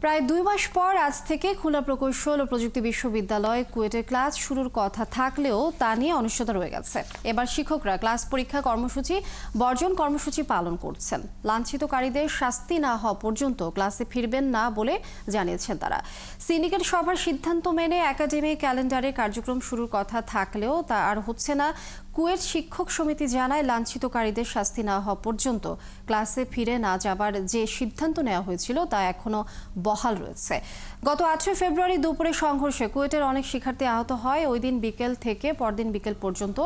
প্রায় ২ মাস পর আজ থেকে খুলনা প্রকৌশল ও প্রযুক্তি বিশ্ববিদ্যালয় কুয়েটের ক্লাস শুরুর কথা থাকলেও তা নিয়ে অনিশ্চয়তা রয়ে গেছে। এবার শিক্ষকরা ক্লাস পরীক্ষা কর্মসূচি বর্জন কর্মসূচি পালন করছেন। লাঞ্ছিতকারীদের শাস্তি না হওয়া পর্যন্ত ক্লাসে ফিরবেন না বলে জানিয়েছেন তারা। সিন্ডিকেট সভার সিদ্ধান্ত মেনে একাডেমিক ক্যালেন্ডারে কার্যক্রম শুরুর কথা থাকলেও তা আর হচ্ছে না। কুয়েট শিক্ষক সমিতি জানায়, লাঞ্ছিতকারীদের শাস্তি না হওয়া পর্যন্ত ক্লাসে ফিরে না যাবার যে সিদ্ধান্ত নেওয়া হয়েছিল তা এখনো বহাল রয়েছে। গত ৮ ফেব্রুয়ারি দুপুরে সংঘর্ষে কুয়েটের অনেক শিক্ষার্থী আহত হয়। ওই দিন বিকেল থেকে পরদিন বিকেল পর্যন্ত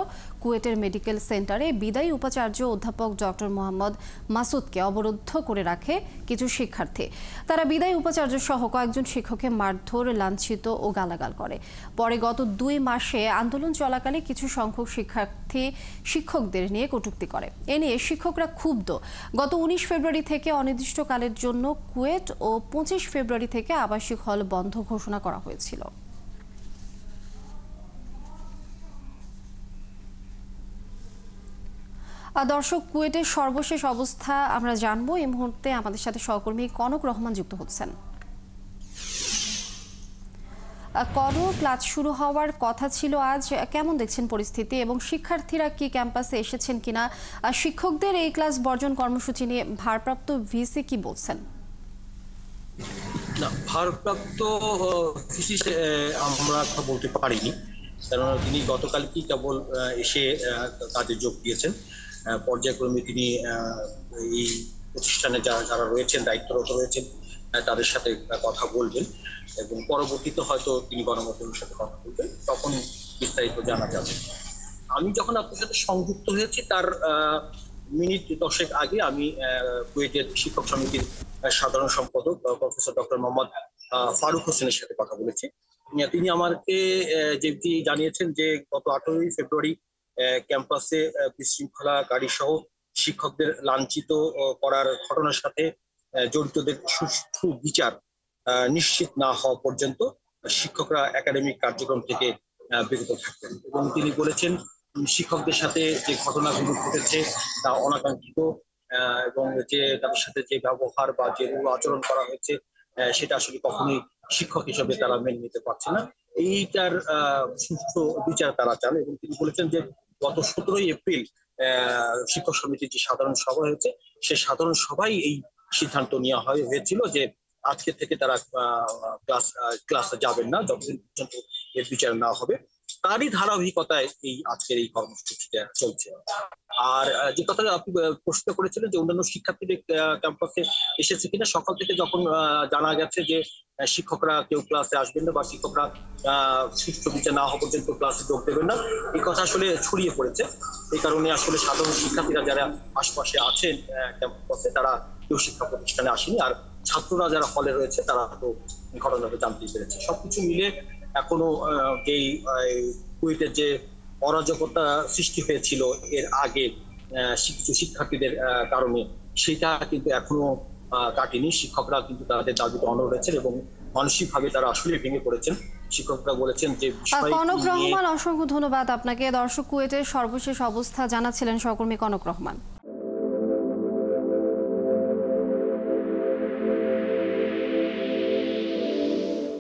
কুয়েটের মেডিকেল সেন্টারে বিদায়ী উপাচার্য অধ্যাপক ডক্টর মোহাম্মদ মাসুদকে অবরুদ্ধ করে রাখে কিছু শিক্ষার্থী। তারা বিদায়ী উপাচার্য সহ কয়েকজন শিক্ষককে মারধর, লাঞ্ছিত ও গালাগাল করে। পরে গত ২ মাসে আন্দোলন চলাকালে কিছু সংখ্যক শিক্ষকদের নিয়ে কটূক্তি করে। এ নিয়ে শিক্ষকরা ক্ষুব্ধ। গত ১৯ ফেব্রুয়ারি থেকে অনির্দিষ্টকালের জন্য কুয়েট ও ২৫ ফেব্রুয়ারি থেকে আবাসিক হল বন্ধ ঘোষণা করা হয়েছিল। দর্শক, কুয়েটের সর্বশেষ অবস্থা আমরা জানবো। এই মুহূর্তে আমাদের সাথে সহকর্মী কনক রহমান যুক্ত হচ্ছেন। কনক, ক্লাস শুরু হওয়ার কথা ছিল আজ, কেমন দেখছেন পরিস্থিতি এবং শিক্ষার্থীরা কি ক্যাম্পাসে এসেছেন কিনা? শিক্ষকদের এই ক্লাস বর্জন কর্মসূচি নিয়ে ভারপ্রাপ্ত ভিসি কি বলছেন? না, ভারপ্রাপ্ত ভিসি আমরা বলতে পারিনি, কারণ তিনি গতকালই কেবল এসে কাজে যোগ দিয়েছেন। পর্যায়ক্রমে তিনি এই প্রতিষ্ঠানে যারা রয়েছেন, দায়িত্বরত রয়েছেন, তাদের সাথে কথা বলবেন এবং পরবর্তীতে হয়তো তিনি গণমাধ্যমের সাথে কথা বলবেন, তখন বিস্তারিত জানা যাবে। আমি যখন আপনার সাথে সংযুক্ত হয়েছি তার মিনিট 10 আগে আমি কুয়েটের শিক্ষক সমিতির সাধারণ সম্পাদক প্রফেসর ডক্টর মোহাম্মদ ফারুক হোসেনের সাথে কথা বলেছি। তিনি আমাকে যেটি জানিয়েছেন যে গত 18 ফেব্রুয়ারি ক্যাম্পাসে বিশৃঙ্খলাকারী সহ শিক্ষকদের লাঞ্ছিত করার ঘটনার সাথে জড়িতদের সুষ্ঠু বিচার নিশ্চিত না হওয়া পর্যন্ত শিক্ষকরা একাডেমিক কার্যক্রম থেকে বিরত থাকবেন। এবং তিনি বলেছেন, শিক্ষকদের সাথে যে ঘটনাগুলো ঘটেছে তা অনাকাঙ্ক্ষিত এবং যে তাদের সাথে যে ব্যবহার বা যে আচরণ করা হয়েছে সেটা আসলে কখনোই শিক্ষক হিসেবে তারা মেনে নিতে পারছে না। এইটার সুষ্ঠু বিচার তারা চান। এবং তিনি বলেছেন যে গত 17 এপ্রিল শিক্ষক সমিতির যে সাধারণ সভা হয়েছে, সে সাধারণ সভায় এই সিদ্ধান্ত নেওয়া হয়েছিল যে আজকে থেকে তারা ক্লাসে যাবেন না যতদিন পর্যন্ত এর বিচার না হবে। তারই ধারাবাহিকতায় এই আজকের এই কর্মসূচিটা চলছে। আর যে কথাটা আপনি প্রশ্ন করেছিলেন যে অন্যান্য শিক্ষার্থীদের ক্যাম্পাসে এসেছে কিনা, সকাল থেকে যখন জানা গেছে যে শিক্ষকরা কেউ ক্লাসে আসবেন না বা শিক্ষকরা সুষ্ঠু বিচার না হওয়া পর্যন্ত ক্লাসে যোগ দেবেন না, এই কথা আসলে ছড়িয়ে পড়েছে। এই কারণে আসলে সাধারণ শিক্ষার্থীরা যারা আশপাশে আছেন ক্যাম্পাসে, তারা কেউ শিক্ষা প্রতিষ্ঠানে আসেনি। আর ছাত্ররা যারা হলে রয়েছে তারা তো ঘটনাটা জানতে পেরেছে। সবকিছু মিলে এখনো যেই কুয়েটের যে অরাজকতা সৃষ্টি হয়েছিল এর আগে কিছু শিক্ষার্থীদের কারণে, সেটা কিন্তু এখনো কাটেনি। শিক্ষকরা কিন্তু তাদের দাবিতে অনড় রয়েছেন এবং মানসিকভাবে তারা আসলে ভেঙে পড়েছেন। শিক্ষকরা বলেছেন যে কনক রহমান, অসংখ্য ধন্যবাদ আপনাকে। দর্শক, কুয়েটের সর্বশেষ অবস্থা জানাচ্ছিলেন সহকর্মী কনক রহমান।